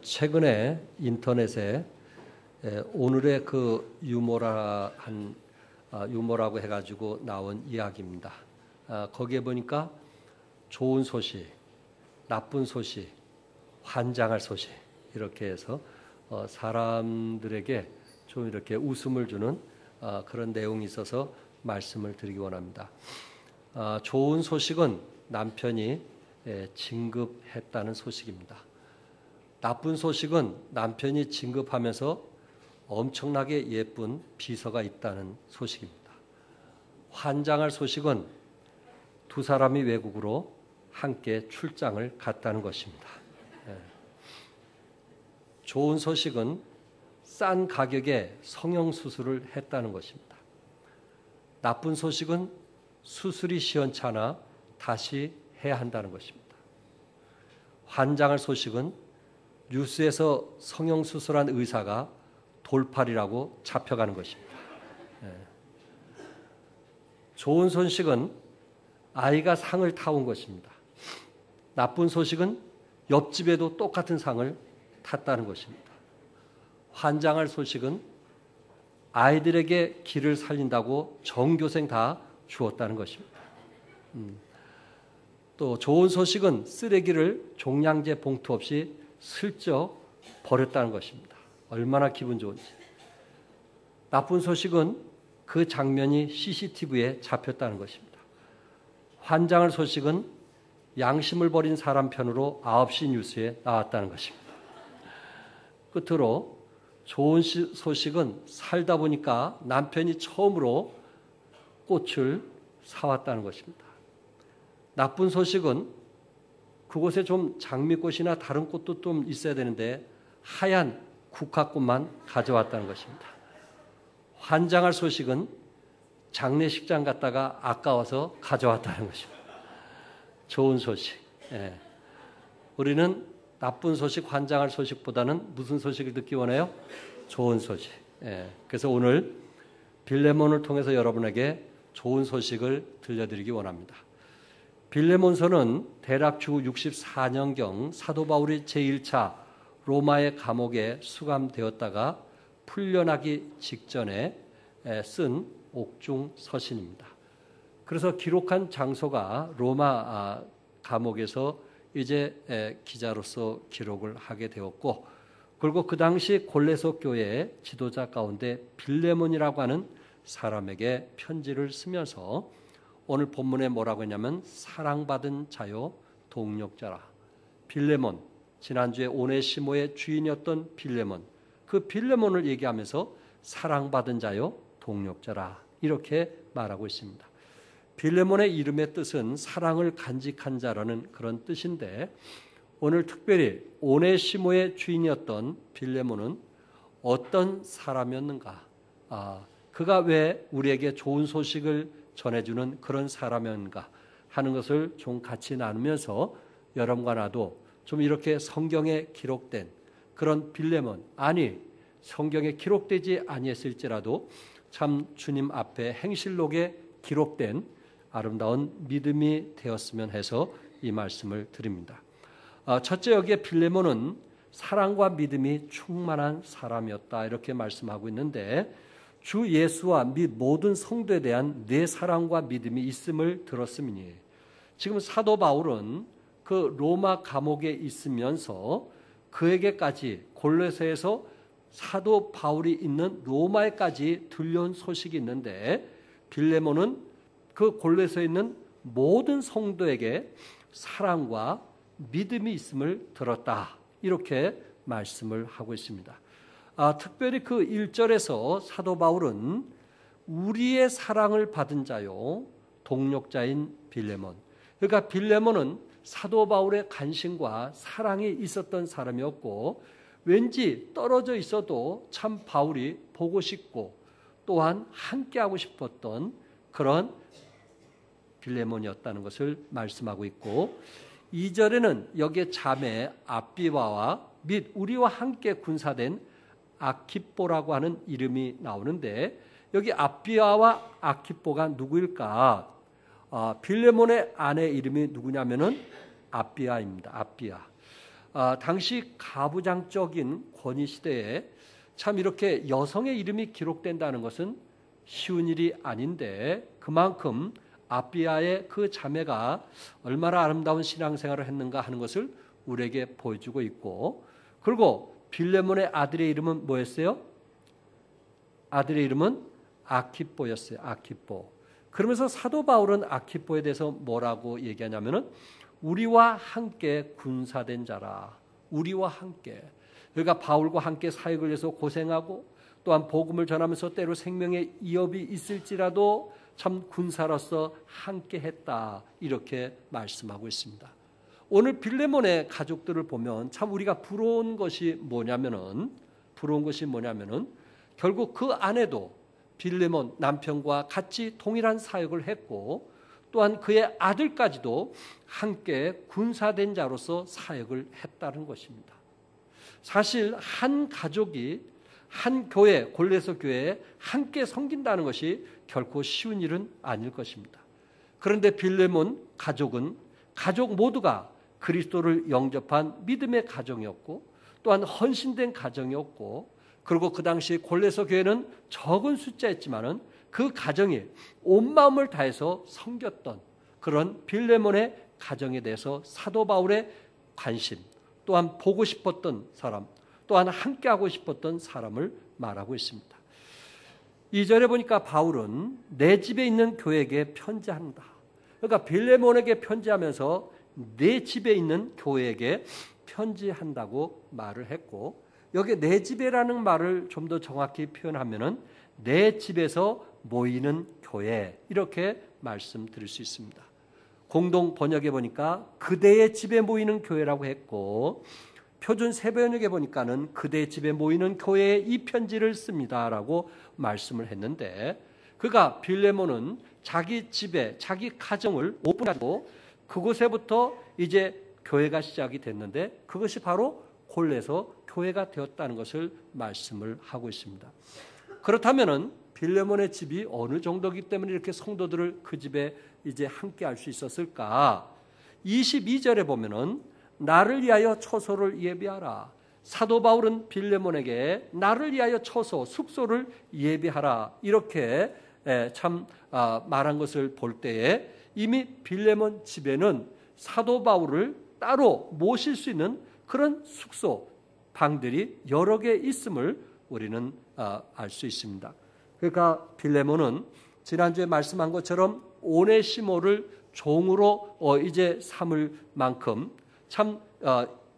최근에 인터넷에 오늘의 그 유머라고 해가지고 나온 이야기입니다. 거기에 보니까 좋은 소식, 나쁜 소식, 환장할 소식 이렇게 해서 사람들에게 좀 이렇게 웃음을 주는 그런 내용이 있어서 말씀을 드리기 원합니다. 좋은 소식은 남편이 진급했다는 소식입니다. 나쁜 소식은 남편이 진급하면서 엄청나게 예쁜 비서가 있다는 소식입니다. 환장할 소식은 두 사람이 외국으로 함께 출장을 갔다는 것입니다. 좋은 소식은 싼 가격에 성형수술을 했다는 것입니다. 나쁜 소식은 수술이 시원찮아 다시 해야 한다는 것입니다. 환장할 소식은 뉴스에서 성형수술한 의사가 돌팔이라고 잡혀가는 것입니다. 좋은 소식은 아이가 상을 타온 것입니다. 나쁜 소식은 옆집에도 똑같은 상을 탔다는 것입니다. 환장할 소식은 아이들에게 길을 살린다고 전교생 다 주었다는 것입니다. 또 좋은 소식은 쓰레기를 종량제 봉투 없이 슬쩍 버렸다는 것입니다. 얼마나 기분 좋은지. 나쁜 소식은 그 장면이 CCTV에 잡혔다는 것입니다. 환장할 소식은 양심을 버린 사람 편으로 9시 뉴스에 나왔다는 것입니다. 끝으로 좋은 소식은 살다 보니까 남편이 처음으로 꽃을 사왔다는 것입니다. 나쁜 소식은 그곳에 좀 장미꽃이나 다른 꽃도 좀 있어야 되는데 하얀 국화꽃만 가져왔다는 것입니다. 환장할 소식은 장례식장 갔다가 아까워서 가져왔다는 것입니다. 좋은 소식. 우리는 나쁜 소식, 환장할 소식보다는 무슨 소식을 듣기 원해요? 좋은 소식. 그래서 오늘 빌레몬을 통해서 여러분에게 좋은 소식을 들려드리기 원합니다. 빌레몬서는 대략 주 64년경 사도 바울이 제1차 로마의 감옥에 수감되었다가 풀려나기 직전에 쓴 옥중 서신입니다. 그래서 기록한 장소가 로마 감옥에서 이제 기자로서 기록을 하게 되었고, 그리고 그 당시 골레속 교회의 지도자 가운데 빌레몬이라고 하는 사람에게 편지를 쓰면서 오늘 본문에 뭐라고 했냐면 사랑받은 자요 동력자라. 빌레몬, 지난주에 오네시모의 주인이었던 빌레몬, 그 빌레몬을 얘기하면서 사랑받은 자요 동력자라 이렇게 말하고 있습니다. 빌레몬의 이름의 뜻은 사랑을 간직한 자라는 그런 뜻인데, 오늘 특별히 오네시모의 주인이었던 빌레몬은 어떤 사람이었는가? 그가 왜 우리에게 좋은 소식을 전해주는 그런 사람인가 하는 것을 좀 같이 나누면서 여러분과 나도 좀 이렇게 성경에 기록된 그런 빌레몬, 아니 성경에 기록되지 아니했을지라도 참 주님 앞에 행실록에 기록된 아름다운 믿음이 되었으면 해서 이 말씀을 드립니다. 첫째, 여기에 빌레몬은 사랑과 믿음이 충만한 사람이었다 이렇게 말씀하고 있는데, 주 예수와 및 모든 성도에 대한 내 사랑과 믿음이 있음을 들었음이니, 지금 사도 바울은 그 로마 감옥에 있으면서 그에게까지 골로새에서 사도 바울이 있는 로마에까지 들려온 소식이 있는데, 빌레몬은 그 골로새에 있는 모든 성도에게 사랑과 믿음이 있음을 들었다 이렇게 말씀을 하고 있습니다. 특별히 그 1절에서 사도 바울은 우리의 사랑을 받은 자요 동력자인 빌레몬, 그러니까 빌레몬은 사도 바울의 간신과 사랑이 있었던 사람이었고, 왠지 떨어져 있어도 참 바울이 보고 싶고 또한 함께하고 싶었던 그런 빌레몬이었다는 것을 말씀하고 있고, 2절에는 여기에 자매 아비바와 및 우리와 함께 군사된 아키뽀라고 하는 이름이 나오는데, 여기 아비아와 아키뽀가 누구일까? 빌레몬의 아내 이름이 누구냐면은 아비아입니다. 아비아. 당시 가부장적인 권위 시대에 참 이렇게 여성의 이름이 기록된다는 것은 쉬운 일이 아닌데 그만큼 아비아의 그 자매가 얼마나 아름다운 신앙생활을 했는가 하는 것을 우리에게 보여주고 있고, 그리고 빌레몬의 아들의 이름은 뭐였어요? 아들의 이름은 아키뽀였어요. 아키뽀. 그러면서 사도 바울은 아키뽀에 대해서 뭐라고 얘기하냐면은 우리와 함께 군사된 자라. 우리와 함께. 그러니까 바울과 함께 사역을 해서 고생하고 또한 복음을 전하면서 때로 생명의 위협이 있을지라도 참 군사로서 함께 했다. 이렇게 말씀하고 있습니다. 오늘 빌레몬의 가족들을 보면 참 우리가 부러운 것이 뭐냐면은 결국 그 아내도 빌레몬 남편과 같이 동일한 사역을 했고 또한 그의 아들까지도 함께 군사된 자로서 사역을 했다는 것입니다. 사실 한 가족이 한 교회, 골레서 교회에 함께 섬긴다는 것이 결코 쉬운 일은 아닐 것입니다. 그런데 빌레몬 가족은 가족 모두가 그리스도를 영접한 믿음의 가정이었고 또한 헌신된 가정이었고, 그리고 그 당시 골레서 교회는 적은 숫자였지만은 그 가정이 온 마음을 다해서 섬겼던 그런 빌레몬의 가정에 대해서 사도 바울의 관심, 또한 보고 싶었던 사람, 또한 함께하고 싶었던 사람을 말하고 있습니다. 2절에 보니까 바울은 내 집에 있는 교회에게 편지한다. 그러니까 빌레몬에게 편지하면서 내 집에 있는 교회에게 편지한다고 말을 했고, 여기 내 집에라는 말을 좀 더 정확히 표현하면은 내 집에서 모이는 교회, 이렇게 말씀드릴 수 있습니다. 공동 번역에 보니까 그대의 집에 모이는 교회라고 했고, 표준 세번역에 보니까는 그대의 집에 모이는 교회에 이 편지를 씁니다라고 말씀을 했는데, 그가 빌레몬은 자기 집에 자기 가정을 오픈하고 그곳에부터 이제 교회가 시작이 됐는데 그것이 바로 골레서 교회가 되었다는 것을 말씀을 하고 있습니다. 그렇다면은 빌레몬의 집이 어느 정도이기 때문에 이렇게 성도들을 그 집에 이제 함께 할 수 있었을까? 22절에 보면은 나를 위하여 처소를 예비하라. 사도 바울은 빌레몬에게 나를 위하여 처소, 숙소를 예비하라. 이렇게 참 말한 것을 볼 때에 이미 빌레몬 집에는 사도 바울을 따로 모실 수 있는 그런 숙소, 방들이 여러 개 있음을 우리는 알 수 있습니다. 그러니까 빌레몬은 지난주에 말씀한 것처럼 오네시모를 종으로 이제 삼을 만큼 참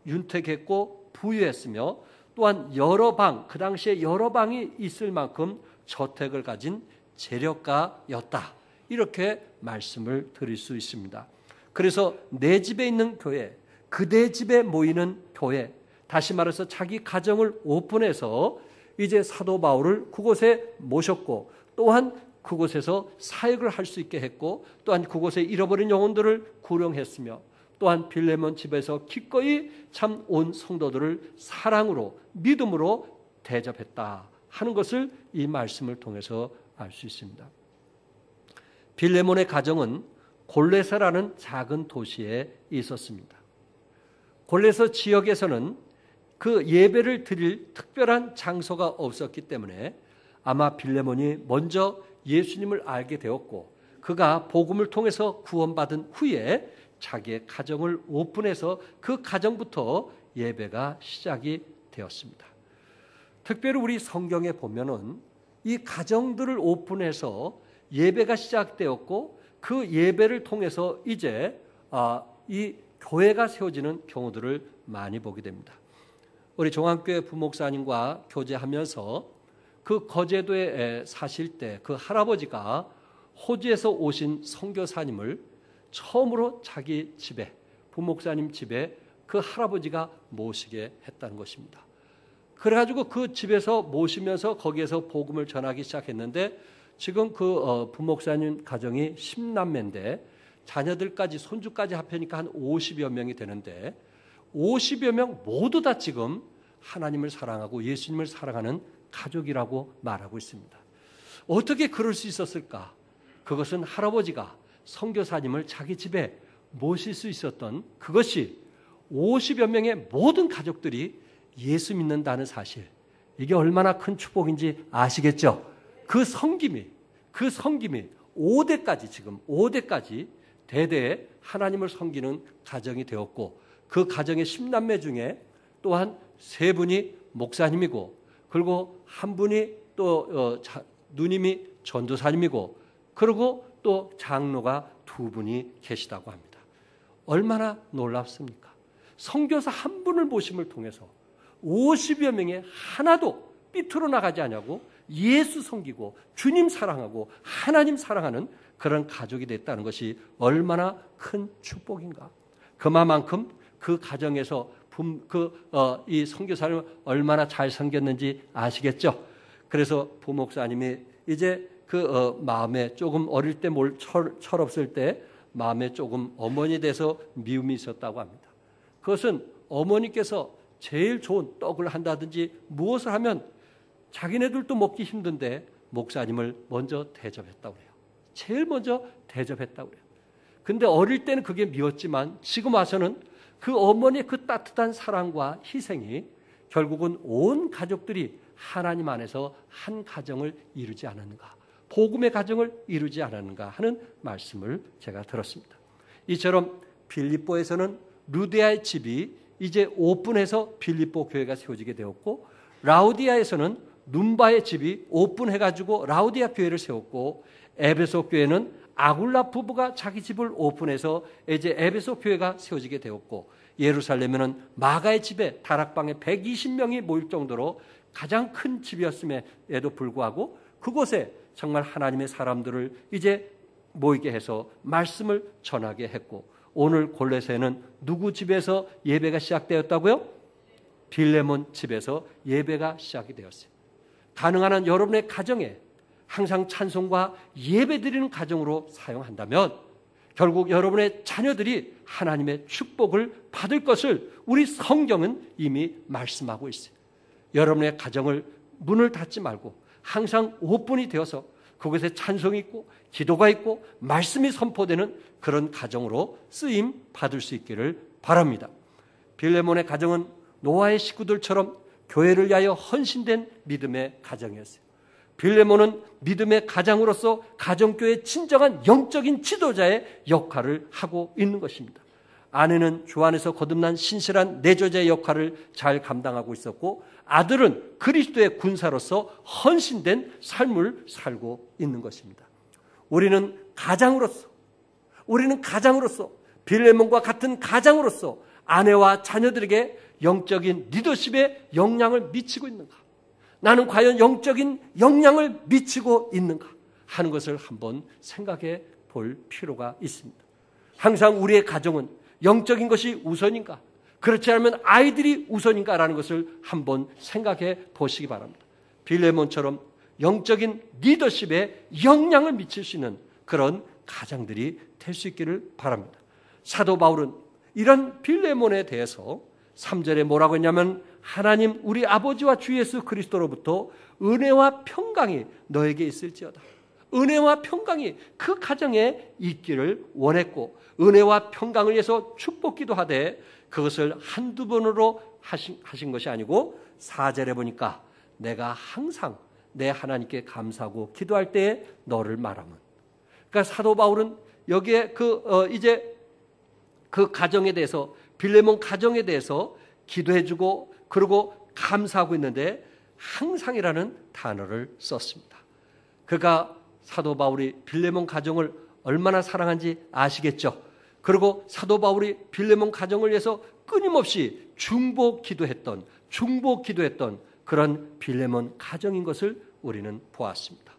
윤택했고 부유했으며 또한 여러 방, 그 당시에 여러 방이 있을 만큼 저택을 가진 재력가였다. 이렇게 말씀을 드릴 수 있습니다. 그래서 내 집에 있는 교회, 그대 집에 모이는 교회, 다시 말해서 자기 가정을 오픈해서 이제 사도 바울을 그곳에 모셨고 또한 그곳에서 사역을 할 수 있게 했고 또한 그곳에 잃어버린 영혼들을 구령했으며 또한 빌레몬 집에서 기꺼이 참 온 성도들을 사랑으로 믿음으로 대접했다 하는 것을 이 말씀을 통해서 알 수 있습니다. 빌레몬의 가정은 골레서라는 작은 도시에 있었습니다. 골레서 지역에서는 그 예배를 드릴 특별한 장소가 없었기 때문에 아마 빌레몬이 먼저 예수님을 알게 되었고 그가 복음을 통해서 구원받은 후에 자기의 가정을 오픈해서 그 가정부터 예배가 시작이 되었습니다. 특별히 우리 성경에 보면은 이 가정들을 오픈해서 예배가 시작되었고 그 예배를 통해서 이제 이 교회가 세워지는 경우들을 많이 보게 됩니다. 우리 종합교회 부목사님과 교제하면서 그 거제도에 사실 때 그 할아버지가 호주에서 오신 선교사님을 처음으로 자기 집에, 부목사님 집에 그 할아버지가 모시게 했다는 것입니다. 그래가지고 그 집에서 모시면서 거기에서 복음을 전하기 시작했는데 지금 그 부목사님 가정이 10남매인데 자녀들까지 손주까지 합하니까 한 50여 명이 되는데 50여 명 모두 다 지금 하나님을 사랑하고 예수님을 사랑하는 가족이라고 말하고 있습니다. 어떻게 그럴 수 있었을까? 그것은 할아버지가 선교사님을 자기 집에 모실 수 있었던 그것이 50여 명의 모든 가족들이 예수 믿는다는 사실, 이게 얼마나 큰 축복인지 아시겠죠? 그 성김이 5대까지, 지금 5대까지 대대에 하나님을 섬기는 가정이 되었고, 그 가정의 10남매 중에 또한 3분이 목사님이고, 그리고 한 분이 또 누님이 전도사님이고, 그리고 또 장로가 2분이 계시다고 합니다. 얼마나 놀랍습니까? 선교사 한 분을 모심을 통해서 50여 명의 하나도 삐뚤어 나가지 않냐고 예수 섬기고 주님 사랑하고 하나님 사랑하는 그런 가족이 됐다는 것이 얼마나 큰 축복인가. 그만큼 그 가정에서 이 선교사를 얼마나 잘 섬겼는지 아시겠죠? 그래서 부목사님이 이제 마음에 조금 어릴 때 철없을 때 마음에 조금 어머니에 대해서 미움이 있었다고 합니다. 그것은 어머니께서 제일 좋은 떡을 한다든지 무엇을 하면 자기네들도 먹기 힘든데 목사님을 먼저 대접했다고 그래요. 제일 먼저 대접했다고 그래요. 근데 어릴 때는 그게 미웠지만 지금 와서는 그 어머니의 그 따뜻한 사랑과 희생이 결국은 온 가족들이 하나님 안에서 한 가정을 이루지 않았는가, 복음의 가정을 이루지 않았는가 하는 말씀을 제가 들었습니다. 이처럼 빌립보에서는 루디아의 집이 이제 오픈해서 빌립보 교회가 세워지게 되었고, 라우디아에서는 눈바의 집이 오픈해가지고 라우디아 교회를 세웠고, 에베소 교회는 아굴라 부부가 자기 집을 오픈해서 이제 에베소 교회가 세워지게 되었고, 예루살렘에는 마가의 집에 다락방에 120명이 모일 정도로 가장 큰 집이었음에도 불구하고 그곳에 정말 하나님의 사람들을 이제 모이게 해서 말씀을 전하게 했고, 오늘 골로새는 누구 집에서 예배가 시작되었다고요? 빌레몬 집에서 예배가 시작이 되었어요. 가능한 한 여러분의 가정에 항상 찬송과 예배 드리는 가정으로 사용한다면 결국 여러분의 자녀들이 하나님의 축복을 받을 것을 우리 성경은 이미 말씀하고 있어요. 여러분의 가정을 문을 닫지 말고 항상 오픈이 되어서 그곳에 찬송이 있고 기도가 있고 말씀이 선포되는 그런 가정으로 쓰임 받을 수 있기를 바랍니다. 빌레몬의 가정은 노아의 식구들처럼 교회를 위하여 헌신된 믿음의 가정이었어요. 빌레몬은 믿음의 가장으로서 가정교회의 진정한 영적인 지도자의 역할을 하고 있는 것입니다. 아내는 주 안에서 거듭난 신실한 내조자의 역할을 잘 감당하고 있었고, 아들은 그리스도의 군사로서 헌신된 삶을 살고 있는 것입니다. 우리는 가장으로서 빌레몬과 같은 가장으로서 아내와 자녀들에게 영적인 리더십의 영향을 미치고 있는가? 나는 과연 영적인 영향을 미치고 있는가 하는 것을 한번 생각해 볼 필요가 있습니다. 항상 우리의 가정은 영적인 것이 우선인가? 그렇지 않으면 아이들이 우선인가라는 것을 한번 생각해 보시기 바랍니다. 빌레몬처럼 영적인 리더십에 영향을 미칠 수 있는 그런 가장들이 될 수 있기를 바랍니다. 사도 바울은 이런 빌레몬에 대해서 3절에 뭐라고 했냐면, 하나님 우리 아버지와 주 예수 그리스도로부터 은혜와 평강이 너에게 있을지어다. 은혜와 평강이 그 가정에 있기를 원했고, 은혜와 평강을 위해서 축복기도 하되 그것을 한두 번으로 하신 것이 아니고 4절에 보니까 내가 항상 내 하나님께 감사하고 기도할 때에 너를 말하면. 그러니까 사도 바울은 여기에 이제 그 가정에 대해서, 빌레몬 가정에 대해서 기도해주고 그리고 감사하고 있는데 항상이라는 단어를 썼습니다. 그러니까 사도 바울이 빌레몬 가정을 얼마나 사랑한지 아시겠죠? 그리고 사도 바울이 빌레몬 가정을 위해서 끊임없이 중보 기도했던 그런 빌레몬 가정인 것을 우리는 보았습니다.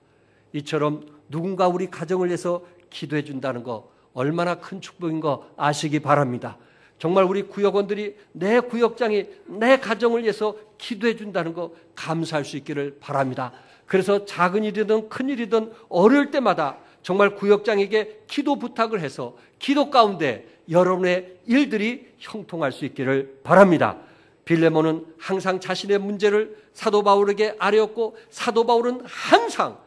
이처럼 누군가 우리 가정을 위해서 기도해 준다는 거 얼마나 큰 축복인 거 아시기 바랍니다. 정말 우리 구역원들이 내 구역장이 내 가정을 위해서 기도해 준다는 거 감사할 수 있기를 바랍니다. 그래서 작은 일이든 큰 일이든 어려울 때마다 정말 구역장에게 기도 부탁을 해서 기도 가운데 여러분의 일들이 형통할 수 있기를 바랍니다. 빌레몬은 항상 자신의 문제를 사도 바울에게 아뢰었고, 사도 바울은 항상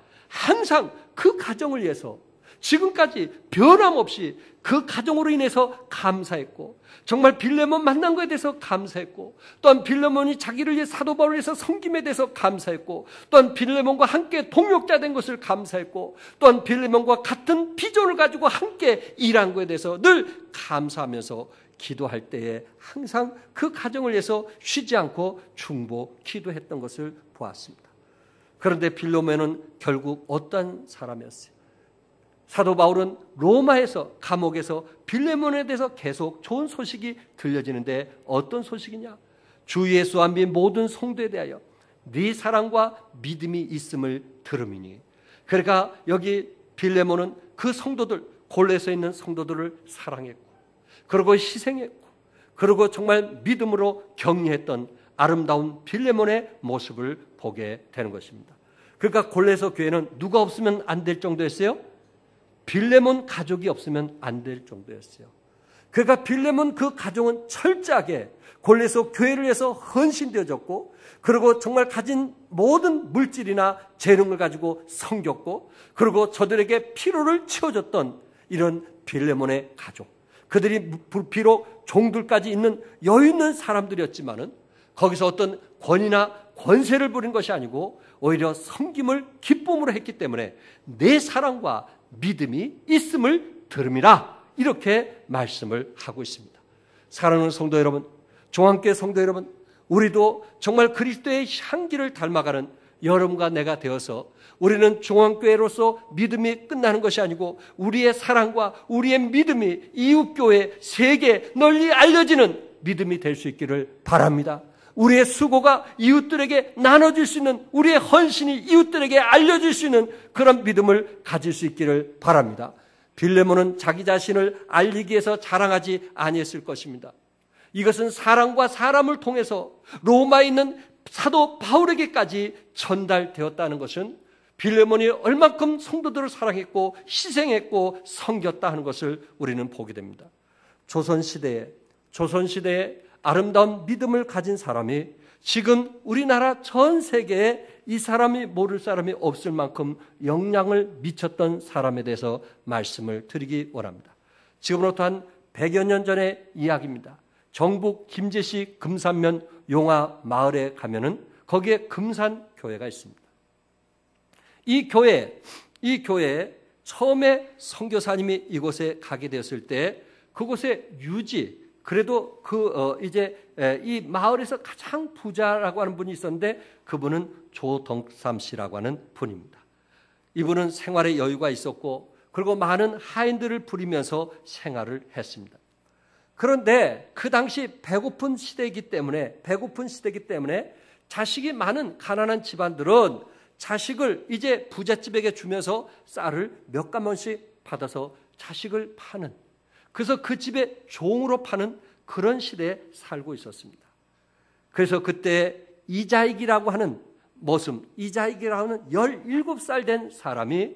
그 가정을 위해서 지금까지 변함없이 그 가정으로 인해서 감사했고, 정말 빌레몬 만난 것에 대해서 감사했고, 또한 빌레몬이 자기를 위해 사도 바울을 위해서 섬김에 대해서 감사했고, 또한 빌레몬과 함께 동역자 된 것을 감사했고, 또한 빌레몬과 같은 비전을 가지고 함께 일한 것에 대해서 늘 감사하면서 기도할 때에 항상 그 가정을 위해서 쉬지 않고 중보 기도했던 것을 보았습니다. 그런데 빌레몬은 결국 어떤 사람이었어요? 사도 바울은 로마에서 감옥에서 빌레몬에 대해서 계속 좋은 소식이 들려지는데 어떤 소식이냐? 주 예수와 및 모든 성도에 대하여 네 사랑과 믿음이 있음을 들음이니. 그러니까 여기 빌레몬은 그 성도들, 골로새에 있는 성도들을 사랑했고, 그리고 희생했고, 그리고 정말 믿음으로 격려했던 아름다운 빌레몬의 모습을 보게 되는 것입니다. 그러니까 골로새 교회는 누가 없으면 안 될 정도였어요? 빌레몬 가족이 없으면 안 될 정도였어요. 그러니까 빌레몬 그 가정은 철저하게 골로새 교회를 위해서 헌신되어졌고, 그리고 정말 가진 모든 물질이나 재능을 가지고 섬겼고, 그리고 저들에게 피로를 채워줬던 이런 빌레몬의 가족. 그들이 비록 종들까지 있는 여유 있는 사람들이었지만은 거기서 어떤 권위나 권세를 부린 것이 아니고 오히려 섬김을 기쁨으로 했기 때문에 내 사랑과 믿음이 있음을 들음이라, 이렇게 말씀을 하고 있습니다. 사랑하는 성도 여러분, 종합교회 성도 여러분, 우리도 정말 그리스도의 향기를 닮아가는 여러분과 내가 되어서 우리는 종합교회로서 믿음이 끝나는 것이 아니고 우리의 사랑과 우리의 믿음이 이웃교회, 세계 널리 알려지는 믿음이 될 수 있기를 바랍니다. 우리의 수고가 이웃들에게 나눠줄 수 있는, 우리의 헌신이 이웃들에게 알려줄 수 있는 그런 믿음을 가질 수 있기를 바랍니다. 빌레몬은 자기 자신을 알리기 위해서 자랑하지 아니했을 것입니다. 이것은 사람과 사람을 통해서 로마에 있는 사도 바울에게까지 전달되었다는 것은 빌레몬이 얼만큼 성도들을 사랑했고 희생했고 섬겼다 하는 것을 우리는 보게 됩니다. 조선시대에 아름다운 믿음을 가진 사람이 지금 우리나라 전 세계에 이 사람이 모를 사람이 없을 만큼 영향을 미쳤던 사람에 대해서 말씀을 드리기 원합니다. 지금으로부터 한 100여 년 전의 이야기입니다. 경북 김제시 금산면 용화 마을에 가면은 거기에 금산교회가 있습니다. 이 교회에 처음에 선교사님이 이곳에 가게 되었을 때 그곳의 유지, 그래도 이 마을에서 가장 부자라고 하는 분이 있었는데 그분은 조덕삼 씨라고 하는 분입니다. 이분은 생활에 여유가 있었고 그리고 많은 하인들을 부리면서 생활을 했습니다. 그런데 그 당시 배고픈 시대이기 때문에 자식이 많은 가난한 집안들은 자식을 이제 부잣집에게 주면서 쌀을 몇 가문씩 받아서 자식을 파는, 그래서 그 집에 종으로 파는 그런 시대에 살고 있었습니다. 그래서 그때 이자익이라고 하는 17살 된 사람이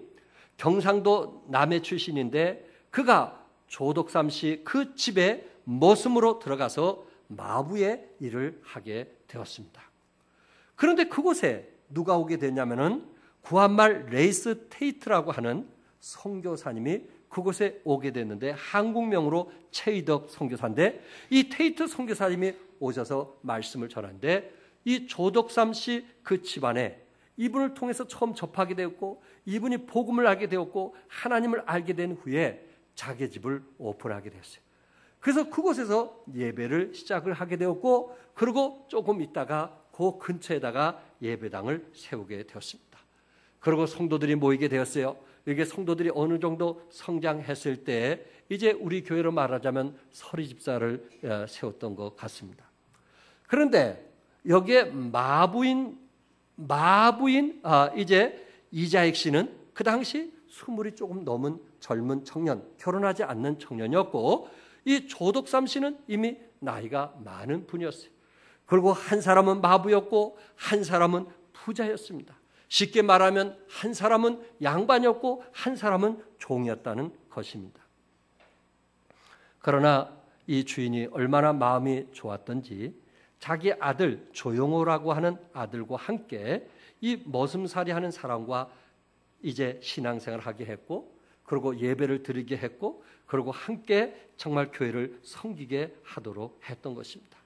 경상도 남해 출신인데 그가 조덕삼 씨 그 집에 머슴으로 들어가서 마부의 일을 하게 되었습니다. 그런데 그곳에 누가 오게 됐냐면은 구한말 레이스 테이트라고 하는 선교사님이 그곳에 오게 됐는데 한국명으로 최이덕 선교사인데 이 테이트 선교사님이 오셔서 말씀을 전하는데 이 조덕삼 씨 그 집안에 이분을 통해서 처음 접하게 되었고 이분이 복음을 알게 되었고 하나님을 알게 된 후에 자기 집을 오픈하게 됐어요. 그래서 그곳에서 예배를 시작을 하게 되었고 그리고 조금 있다가 그 근처에다가 예배당을 세우게 되었습니다. 그리고 성도들이 모이게 되었어요. 이게 성도들이 어느 정도 성장했을 때 이제 우리 교회로 말하자면 서리 집사를 세웠던 것 같습니다. 그런데 여기에 마부인 이제 이자익 씨는 그 당시 20이 조금 넘은 젊은 청년, 결혼하지 않는 청년이었고 이 조덕삼 씨는 이미 나이가 많은 분이었어요. 그리고 한 사람은 마부였고 한 사람은 부자였습니다. 쉽게 말하면 한 사람은 양반이었고 한 사람은 종이었다는 것입니다. 그러나 이 주인이 얼마나 마음이 좋았던지 자기 아들 조용호라고 하는 아들과 함께 이 머슴살이 하는 사람과 이제 신앙생활을 하게 했고 그리고 예배를 드리게 했고, 그리고 함께 정말 교회를 섬기게 하도록 했던 것입니다.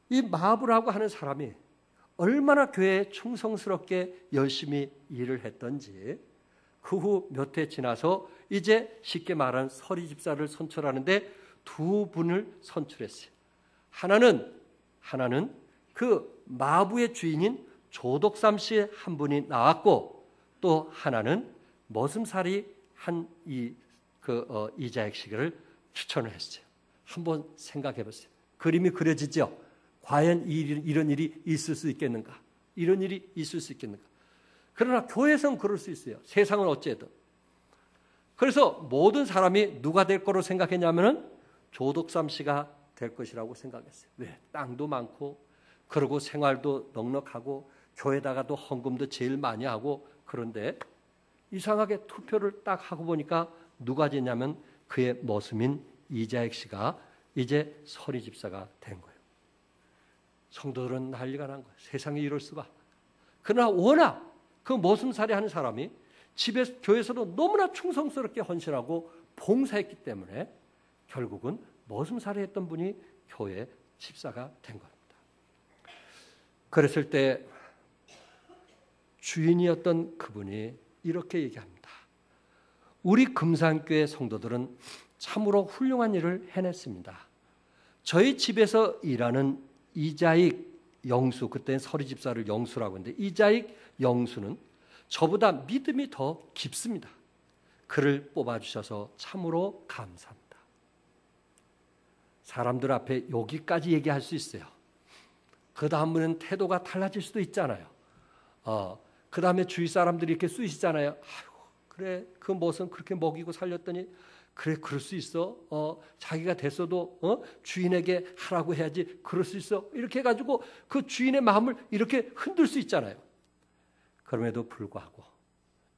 이 마부라고 하는 사람이 얼마나 교회에 충성스럽게 열심히 일을 했던지, 그 후 몇 해 지나서 이제 쉽게 말하는 서리 집사를 선출하는데 두 분을 선출했어요. 하나는 그 마부의 주인인 조덕삼 씨 한 분이 나왔고, 또 하나는 머슴살이 한 이자익 씨를 추천을 했어요. 한번 생각해 보세요. 그림이 그려지죠? 과연 이런 일이 있을 수 있겠는가? 이런 일이 있을 수 있겠는가? 그러나 교회에서는 그럴 수 있어요. 세상은 어찌해도. 그래서 모든 사람이 누가 될 거로 생각했냐면은 조덕삼 씨가 될 것이라고 생각했어요. 왜? 땅도 많고, 그리고 생활도 넉넉하고, 교회다가도 헌금도 제일 많이 하고. 그런데 이상하게 투표를 딱 하고 보니까 누가 되냐면 그의 머슴인 이자익 씨가 이제 서리 집사가 된 거예요. 성도들은 난리가 난 거예요. 세상에 이럴 수가. 그러나 워낙 그 머슴살이 하는 사람이 집에서, 교회에서도 너무나 충성스럽게 헌신하고 봉사했기 때문에 결국은 머슴살이 했던 분이 교회 집사가 된 겁니다. 그랬을 때 주인이었던 그분이 이렇게 얘기합니다. 우리 금산교회 성도들은 참으로 훌륭한 일을 해냈습니다. 저희 집에서 일하는 이자익 영수, 그때는 서리 집사를 영수라고 하는데, 이자익 영수는 저보다 믿음이 더 깊습니다. 그를 뽑아주셔서 참으로 감사합니다. 사람들 앞에 여기까지 얘기할 수 있어요. 그 다음에는 태도가 달라질 수도 있잖아요. 그 다음에 주위 사람들이 이렇게 쑤시잖아요. 아이고, 그래, 그 무슨 그렇게 먹이고 살렸더니, 그래, 그럴 수 있어. 자기가 됐어도 주인에게 하라고 해야지. 그럴 수 있어. 이렇게 해가지고 그 주인의 마음을 이렇게 흔들 수 있잖아요. 그럼에도 불구하고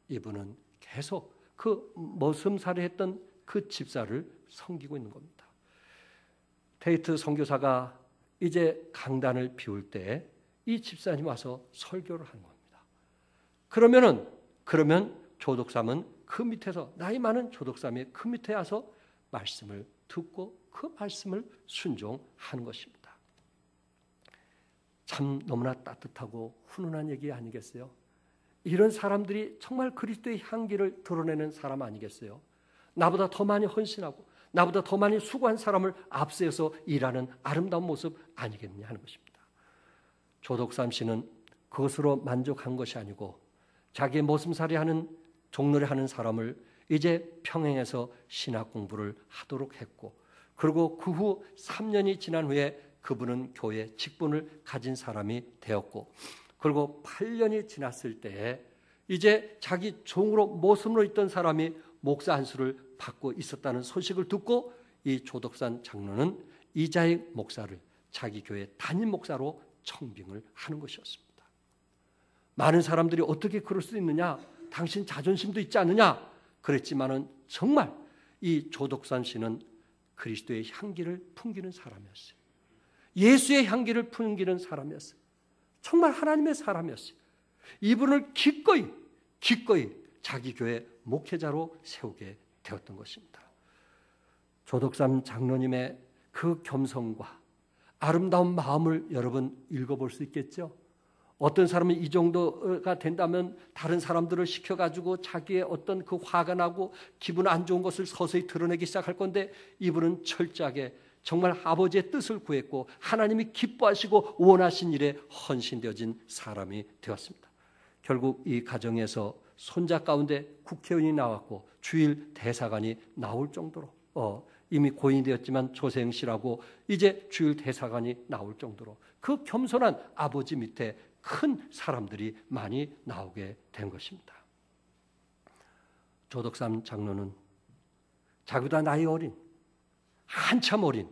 이분은 계속 그 머슴살이 했던 그 집사를 섬기고 있는 겁니다. 테이트 선교사가 이제 강단을 비울 때 이 집사님 와서 설교를 하는 겁니다. 그러면 조덕삼은 그 밑에서, 나이 많은 조덕삼이 그 밑에 와서 말씀을 듣고 그 말씀을 순종하는 것입니다. 참 너무나 따뜻하고 훈훈한 얘기 아니겠어요? 이런 사람들이 정말 그리스도의 향기를 드러내는 사람 아니겠어요? 나보다 더 많이 헌신하고 나보다 더 많이 수고한 사람을 앞세워서 일하는 아름다운 모습 아니겠느냐 하는 것입니다. 조덕삼 씨는 그것으로 만족한 것이 아니고 자기의 머슴살이 하는 종로를 하는 사람을 이제 평행해서 신학 공부를 하도록 했고, 그리고 그 후 3년이 지난 후에 그분은 교회 직분을 가진 사람이 되었고, 그리고 8년이 지났을 때에 이제 자기 종으로 머슴으로 있던 사람이 목사 안수를 받고 있었다는 소식을 듣고 이 조덕산 장로는 이자익 목사를 자기 교회 담임 목사로 청빙을 하는 것이었습니다. 많은 사람들이 어떻게 그럴 수 있느냐? 당신 자존심도 있지 않느냐? 그랬지만은 정말 이 조덕산 씨는 그리스도의 향기를 풍기는 사람이었어요. 예수의 향기를 풍기는 사람이었어요. 정말 하나님의 사람이었어요. 이분을 기꺼이 자기 교회 목회자로 세우게 되었던 것입니다. 조덕삼 장로님의 그 겸손과 아름다운 마음을 여러분 읽어볼 수 있겠죠? 어떤 사람은 이 정도가 된다면 다른 사람들을 시켜가지고 자기의 어떤 그 화가 나고 기분 안 좋은 것을 서서히 드러내기 시작할 건데, 이분은 철저하게 정말 아버지의 뜻을 구했고 하나님이 기뻐하시고 원하신 일에 헌신되어진 사람이 되었습니다. 결국 이 가정에서 손자 가운데 국회의원이 나왔고 주일 대사관이 나올 정도로, 이미 고인이 되었지만 조세영 씨라고 이제 주일 대사관이 나올 정도로 그 겸손한 아버지 밑에 큰 사람들이 많이 나오게 된 것입니다. 조덕삼 장로는 자기보다 나이 어린, 한참 어린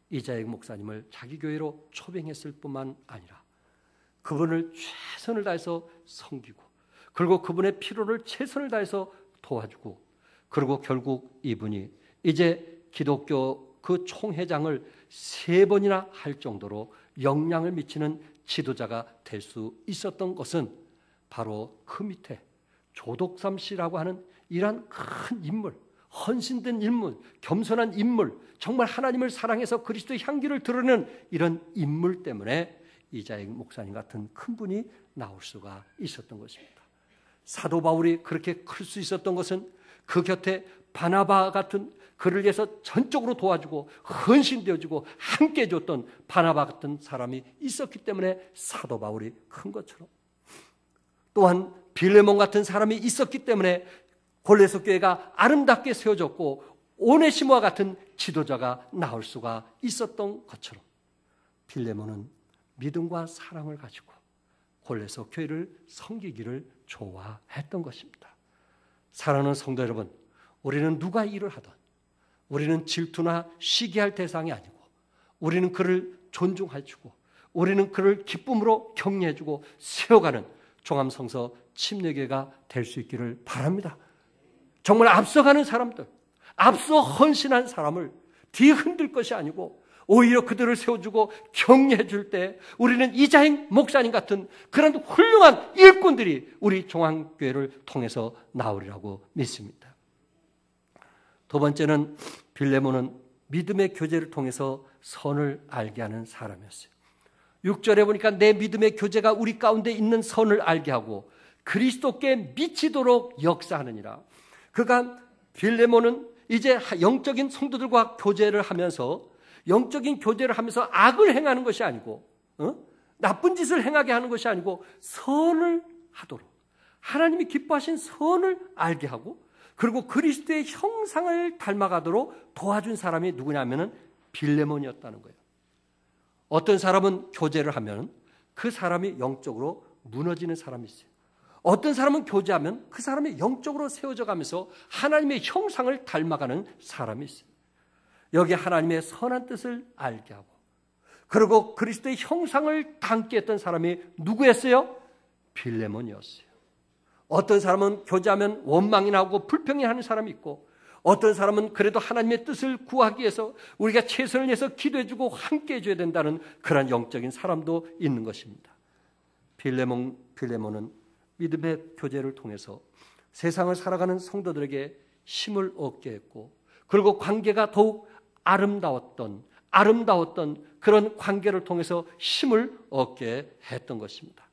이자익 목사님을 자기 교회로 초빙했을 뿐만 아니라 그분을 최선을 다해서 섬기고, 그리고 그분의 필요를 최선을 다해서 도와주고, 그리고 결국 이분이 이제 기독교 그 총회장을 3번이나 할 정도로 영향을 미치는 지도자가 될 수 있었던 것은 바로 그 밑에 조덕삼 씨라고 하는 이러한 큰 인물, 헌신된 인물, 겸손한 인물, 정말 하나님을 사랑해서 그리스도의 향기를 드러내는 이런 인물 때문에 이자익 목사님 같은 큰 분이 나올 수가 있었던 것입니다. 사도 바울이 그렇게 클 수 있었던 것은 그 곁에 바나바 같은 그를 위해서 전적으로 도와주고 헌신되어주고 함께 해줬던 바나바 같은 사람이 있었기 때문에 사도 바울이 큰 것처럼, 또한 빌레몬 같은 사람이 있었기 때문에 골로새 교회가 아름답게 세워졌고 오네시모와 같은 지도자가 나올 수가 있었던 것처럼, 빌레몬은 믿음과 사랑을 가지고 골로새 교회를 섬기기를 좋아했던 것입니다. 사랑하는 성도 여러분, 우리는 누가 일을 하든 우리는 질투나 시기할 대상이 아니고, 우리는 그를 존중해주고 우리는 그를 기쁨으로 격려해주고 세워가는 종암성서 침례교회가 될 수 있기를 바랍니다. 정말 앞서가는 사람들, 앞서 헌신한 사람을 뒤흔들 것이 아니고 오히려 그들을 세워주고 격려해 줄 때 우리는 이자익 목사님 같은 그런 훌륭한 일꾼들이 우리 종암교회를 통해서 나오리라고 믿습니다. 두 번째는 빌레몬은 믿음의 교제를 통해서 선을 알게 하는 사람이었어요. 6절에 보니까 내 믿음의 교제가 우리 가운데 있는 선을 알게 하고 그리스도께 미치도록 역사하느니라. 그러니까 빌레몬은 이제 영적인 성도들과 교제를 하면서, 영적인 교제를 하면서 악을 행하는 것이 아니고, 나쁜 짓을 행하게 하는 것이 아니고 선을 하도록, 하나님이 기뻐하신 선을 알게 하고, 그리고 그리스도의 형상을 닮아가도록 도와준 사람이 누구냐면은 빌레몬이었다는 거예요. 어떤 사람은 교제를 하면 그 사람이 영적으로 무너지는 사람이 있어요. 어떤 사람은 교제하면 그 사람이 영적으로 세워져 가면서 하나님의 형상을 닮아가는 사람이 있어요. 여기 하나님의 선한 뜻을 알게 하고, 그리고 그리스도의 형상을 담게 했던 사람이 누구였어요? 빌레몬이었어요. 어떤 사람은 교제하면 원망이 나고 불평이 하는 사람이 있고, 어떤 사람은 그래도 하나님의 뜻을 구하기 위해서 우리가 최선을 내서 기도해주고 함께 해줘야 된다는 그런 영적인 사람도 있는 것입니다. 빌레몬은 믿음의 교제를 통해서 세상을 살아가는 성도들에게 힘을 얻게 했고, 그리고 관계가 더욱 아름다웠던 그런 관계를 통해서 힘을 얻게 했던 것입니다.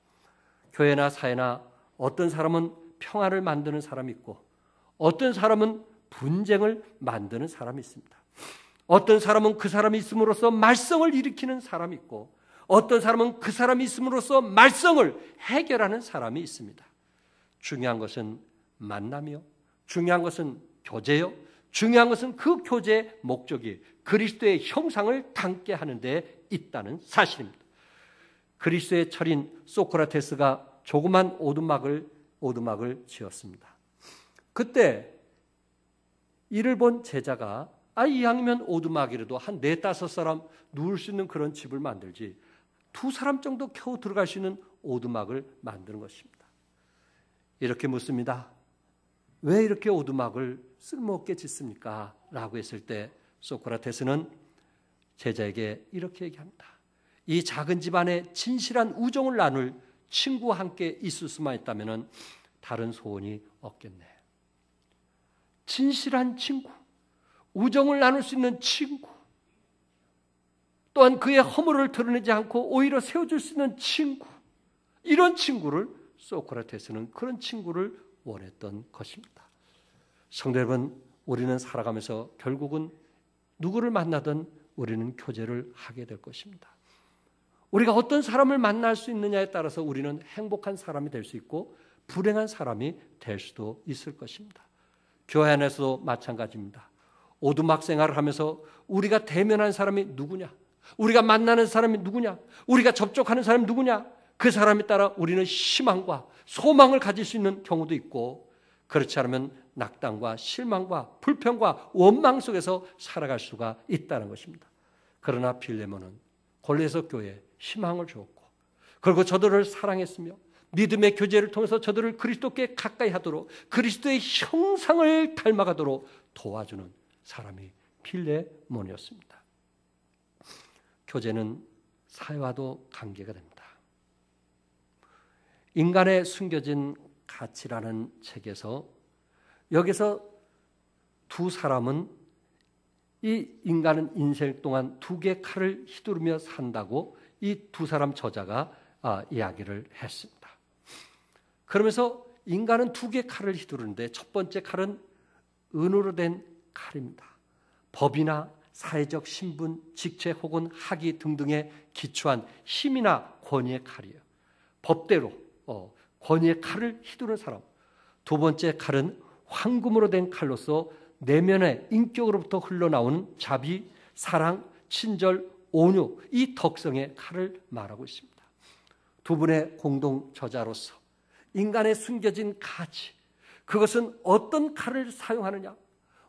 교회나 사회나 어떤 사람은 평화를 만드는 사람이 있고, 어떤 사람은 분쟁을 만드는 사람이 있습니다. 어떤 사람은 그 사람이 있음으로써 말썽을 일으키는 사람이 있고, 어떤 사람은 그 사람이 있음으로써 말썽을 해결하는 사람이 있습니다. 중요한 것은 만남이요, 중요한 것은 교제요, 중요한 것은 그 교제의 목적이 그리스도의 형상을 담게 하는 데 있다는 사실입니다. 그리스도의 철인 소크라테스가 조그만 오두막을 지었습니다. 그때 이를 본 제자가 이왕이면 오두막이라도 한 4-5사람 누울 수 있는 그런 집을 만들지 2사람 정도 겨우 들어갈 수 있는 오두막을 만드는 것입니다. 이렇게 묻습니다. 왜 이렇게 오두막을 쓸모없게 짓습니까? 라고 했을 때 소크라테스는 제자에게 이렇게 얘기합니다. 이 작은 집안에 진실한 우정을 나눌 친구와 함께 있을 수만 있다면 다른 소원이 없겠네. 진실한 친구, 우정을 나눌 수 있는 친구, 또한 그의 허물을 드러내지 않고 오히려 세워줄 수 있는 친구, 이런 친구를 소크라테스는 그런 친구를 원했던 것입니다. 성도 여러분, 우리는 살아가면서 결국은 누구를 만나든 우리는 교제를 하게 될 것입니다. 우리가 어떤 사람을 만날 수 있느냐에 따라서 우리는 행복한 사람이 될 수 있고 불행한 사람이 될 수도 있을 것입니다. 교회 안에서도 마찬가지입니다. 오두막 생활을 하면서 우리가 대면한 사람이 누구냐, 우리가 만나는 사람이 누구냐, 우리가 접촉하는 사람이 누구냐, 그 사람에 따라 우리는 희망과 소망을 가질 수 있는 경우도 있고, 그렇지 않으면 낙담과 실망과 불평과 원망 속에서 살아갈 수가 있다는 것입니다. 그러나 빌레몬은 골로새 교회에 희망을 주었고, 그리고 저들을 사랑했으며 믿음의 교제를 통해서 저들을 그리스도께 가까이 하도록 그리스도의 형상을 닮아가도록 도와주는 사람이 빌레몬이었습니다. 교제는 사회와도 관계가 됩니다. 인간의 숨겨진 가치라는 책에서 여기서 두 사람은 이 인간은 인생 동안 두 개의 칼을 휘두르며 산다고 이 두 사람 저자가 이야기를 했습니다. 그러면서 인간은 두 개의 칼을 휘두르는데 첫 번째 칼은 은으로 된 칼입니다. 법이나 사회적 신분, 직책 혹은 학위 등등에 기초한 힘이나 권위의 칼이에요. 법대로 권위의 칼을 휘두르는 사람. 두 번째 칼은 황금으로 된 칼로서 내면의 인격으로부터 흘러나오는 자비, 사랑, 친절, 온유, 이 덕성의 칼을 말하고 있습니다. 두 분의 공동 저자로서 인간의 숨겨진 가치, 그것은 어떤 칼을 사용하느냐.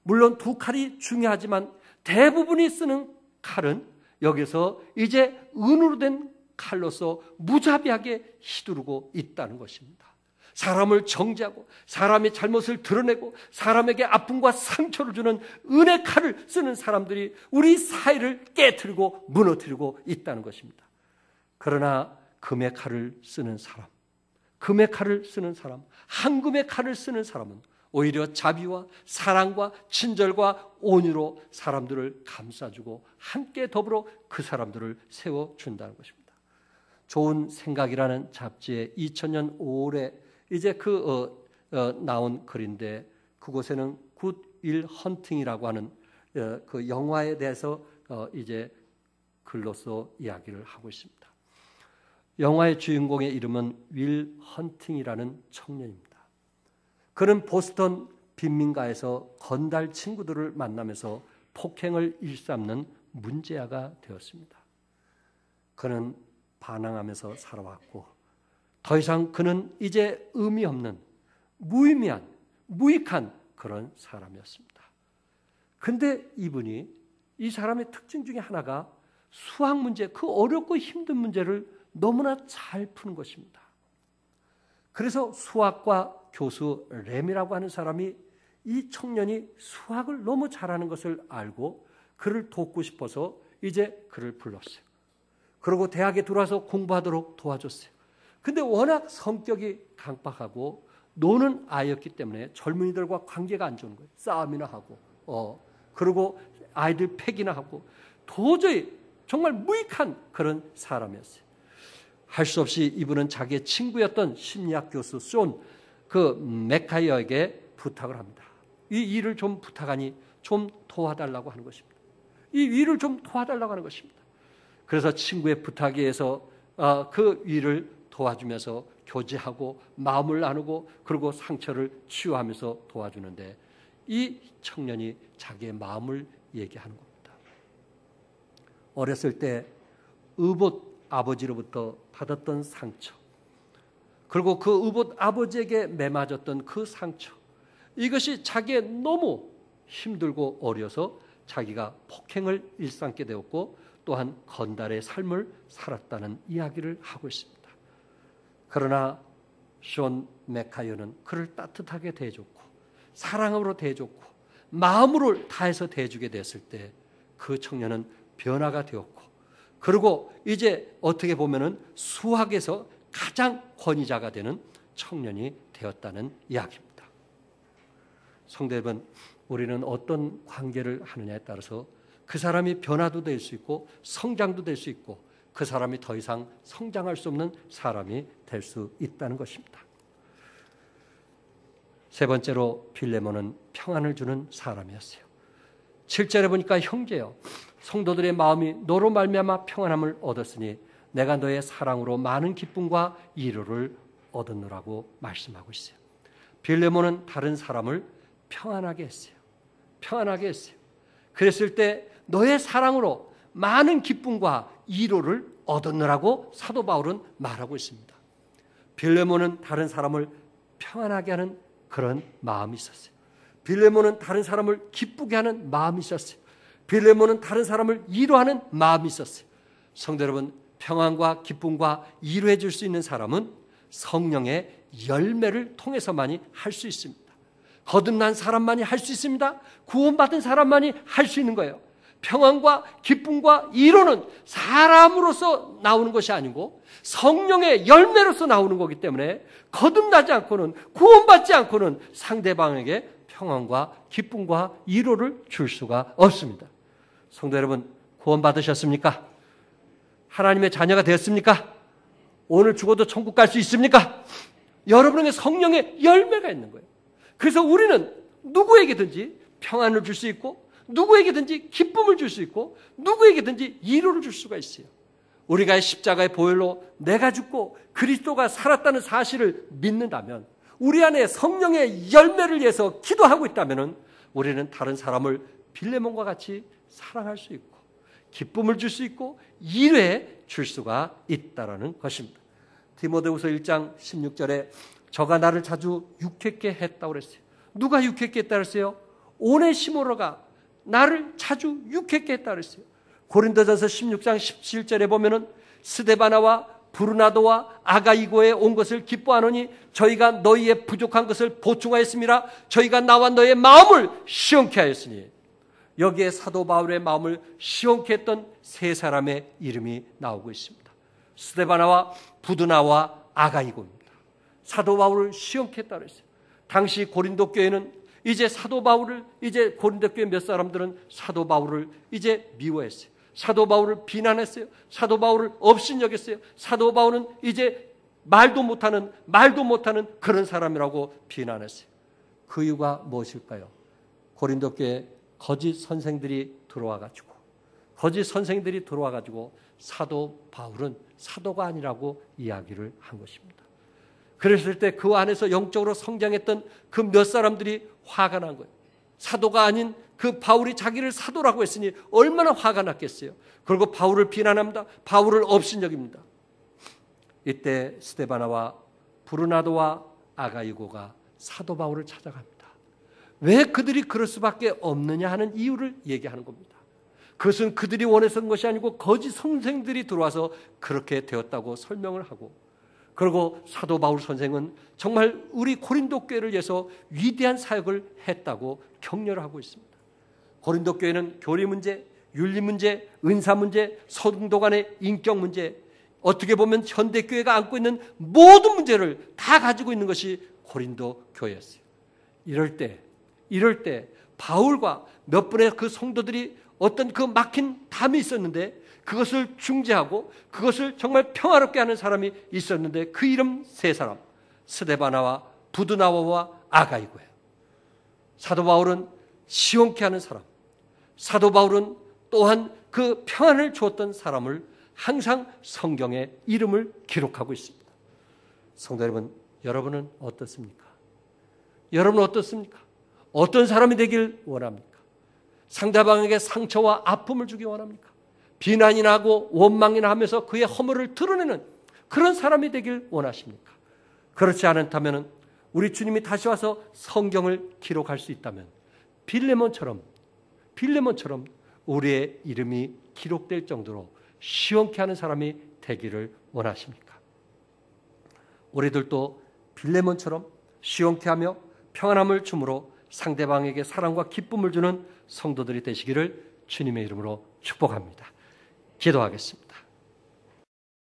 물론 두 칼이 중요하지만 대부분이 쓰는 칼은 여기서 이제 은으로 된 칼로서 무자비하게 휘두르고 있다는 것입니다. 사람을 정죄하고 사람의 잘못을 드러내고 사람에게 아픔과 상처를 주는 은의 칼을 쓰는 사람들이 우리 사회를 깨트리고 무너뜨리고 있다는 것입니다. 그러나 금의 칼을 쓰는 사람, 금의 칼을 쓰는 사람, 황금의 칼을 쓰는 사람은 오히려 자비와 사랑과 친절과 온유로 사람들을 감싸주고 함께 더불어 그 사람들을 세워준다는 것입니다. 좋은 생각이라는 잡지에 2000년 5월에 이제 나온 글인데 그곳에는 굿 윌 헌팅이라고 하는 그 영화에 대해서 이제 글로서 이야기를 하고 있습니다. 영화의 주인공의 이름은 윌 헌팅이라는 청년입니다. 그는 보스턴 빈민가에서 건달 친구들을 만나면서 폭행을 일삼는 문제아가 되었습니다. 그는 반항하면서 살아왔고 더 이상 그는 이제 의미 없는 무의미한 무익한 그런 사람이었습니다. 그런데 이 사람의 특징 중에 하나가 수학 문제, 그 어렵고 힘든 문제를 너무나 잘 푸는 것입니다. 그래서 수학과 교수 램이라고 하는 사람이 이 청년이 수학을 너무 잘하는 것을 알고 그를 돕고 싶어서 이제 그를 불렀어요. 그리고 대학에 들어와서 공부하도록 도와줬어요. 근데 워낙 성격이 강박하고 노는 아이였기 때문에 젊은이들과 관계가 안 좋은 거예요. 싸움이나 하고, 그리고 아이들 패기나 하고 도저히 정말 무익한 그런 사람이었어요. 할 수 없이 이분은 자기의 친구였던 심리학 교수 존 맥카이어에게 부탁을 합니다. 이 일을 좀 부탁하니 좀 도와달라고 하는 것입니다. 이 일을 좀 도와달라고 하는 것입니다. 그래서 친구의 부탁에 의해서 그 일을 도와주면서 교제하고 마음을 나누고 그리고 상처를 치유하면서 도와주는데 이 청년이 자기의 마음을 얘기하는 겁니다. 어렸을 때 의붓 아버지로부터 받았던 상처, 그리고 그 의붓 아버지에게 매맞았던 그 상처, 이것이 자기의 너무 힘들고 어려서 자기가 폭행을 일삼게 되었고 또한 건달의 삶을 살았다는 이야기를 하고 있습니다. 그러나 존 맥카이어는 그를 따뜻하게 대해줬고 사랑으로 대해줬고 마음으로 다해서 대해주게 됐을 때 그 청년은 변화가 되었고 그리고 이제 어떻게 보면은 수학에서 가장 권위자가 되는 청년이 되었다는 이야기입니다. 성도 여러분, 우리는 어떤 관계를 하느냐에 따라서 그 사람이 변화도 될 수 있고 성장도 될 수 있고 그 사람이 더 이상 성장할 수 없는 사람이 될 수 있다는 것입니다. 세 번째로 빌레몬은 평안을 주는 사람이었어요. 7절에 보니까 형제여, 성도들의 마음이 너로 말미암아 평안함을 얻었으니 내가 너의 사랑으로 많은 기쁨과 위로를 얻었노라고 말씀하고 있어요. 빌레몬은 다른 사람을 평안하게 했어요. 평안하게 했어요. 그랬을 때 너의 사랑으로 많은 기쁨과 위로를 얻었노라고 사도 바울은 말하고 있습니다. 빌레몬은 다른 사람을 평안하게 하는 그런 마음이 있었어요. 빌레몬은 다른 사람을 기쁘게 하는 마음이 있었어요. 빌레몬은 다른 사람을 위로하는 마음이 있었어요. 성도 여러분, 평안과 기쁨과 위로해 줄 수 있는 사람은 성령의 열매를 통해서만이 할 수 있습니다. 거듭난 사람만이 할 수 있습니다. 구원받은 사람만이 할 수 있는 거예요. 평안과 기쁨과 위로는 사람으로서 나오는 것이 아니고 성령의 열매로서 나오는 거기 때문에 거듭나지 않고는, 구원받지 않고는 상대방에게 평안과 기쁨과 위로를 줄 수가 없습니다. 성도 여러분, 구원 받으셨습니까? 하나님의 자녀가 되었습니까? 오늘 죽어도 천국 갈 수 있습니까? 여러분에게 성령의 열매가 있는 거예요. 그래서 우리는 누구에게든지 평안을 줄 수 있고, 누구에게든지 기쁨을 줄 수 있고, 누구에게든지 위로를 줄 수가 있어요. 우리가 십자가의 보혈로 내가 죽고 그리스도가 살았다는 사실을 믿는다면, 우리 안에 성령의 열매를 위해서 기도하고 있다면 우리는 다른 사람을 빌레몬과 같이 사랑할 수 있고 기쁨을 줄 수 있고 위로해 줄 수가 있다는 것입니다. 디모데후서 1장 16절에 저가 나를 자주 유쾌케 했다고 그랬어요. 누가 유쾌케 했다고 그랬어요? 오네시모로가 나를 자주 유쾌케 했다고 그랬어요. 고린도전서 16장 17절에 보면은 스데바나와 브루나도와 아가이고에 온 것을 기뻐하노니 저희가 너희의 부족한 것을 보충하였음이라. 저희가 나와 너의 마음을 시원케 하였으니. 여기에 사도 바울의 마음을 시원케 했던 세 사람의 이름이 나오고 있습니다. 스데바나와 부드나와 아가이고입니다. 사도 바울을 시원케 했다고 했어요. 당시 고린도 교회는 이제 사도 바울을, 이제 고린도 교회 몇 사람들은 사도 바울을 이제 미워했어요. 사도 바울을 비난했어요. 사도 바울을 업신여겼어요. 사도 바울은 이제 말도 못하는 그런 사람이라고 비난했어요. 그 이유가 무엇일까요? 고린도 교회에 거짓 선생들이 들어와가지고 사도 바울은 사도가 아니라고 이야기를 한 것입니다. 그랬을 때 그 안에서 영적으로 성장했던 그 몇 사람들이 화가 난 거예요. 사도가 아닌 그 바울이 자기를 사도라고 했으니 얼마나 화가 났겠어요. 그리고 바울을 비난합니다. 바울을 업신여깁니다. 이때 스데바나와 브루나도와 아가이고가 사도 바울을 찾아갑니다. 왜 그들이 그럴 수밖에 없느냐 하는 이유를 얘기하는 겁니다. 그것은 그들이 원해서인 것이 아니고 거짓 선생들이 들어와서 그렇게 되었다고 설명을 하고, 그리고 사도 바울 선생은 정말 우리 고린도 교회를 위해서 위대한 사역을 했다고 격려를 하고 있습니다. 고린도 교회는 교리 문제, 윤리 문제, 은사 문제, 성도 간의 인격 문제, 어떻게 보면 현대 교회가 안고 있는 모든 문제를 다 가지고 있는 것이 고린도 교회였어요. 이럴 때 바울과 몇 분의 그 성도들이 어떤 그 막힌 담이 있었는데 그것을 중재하고 그것을 정말 평화롭게 하는 사람이 있었는데 그 이름 세 사람, 스데바나와 부드나와와 아가이고예요. 사도 바울은 시원케 하는 사람, 사도 바울은 또한 그 평안을 주었던 사람을 항상 성경에 이름을 기록하고 있습니다. 성도 여러분, 여러분은 어떻습니까? 여러분은 어떻습니까? 어떤 사람이 되길 원합니까? 상대방에게 상처와 아픔을 주기 원합니까? 비난이나 하고 원망이나 하면서 그의 허물을 드러내는 그런 사람이 되길 원하십니까? 그렇지 않다면 우리 주님이 다시 와서 성경을 기록할 수 있다면 빌레몬처럼 우리의 이름이 기록될 정도로 시원케 하는 사람이 되기를 원하십니까? 우리들도 빌레몬처럼 시원케 하며 평안함을 주므로 상대방에게 사랑과 기쁨을 주는 성도들이 되시기를 주님의 이름으로 축복합니다. 기도하겠습니다.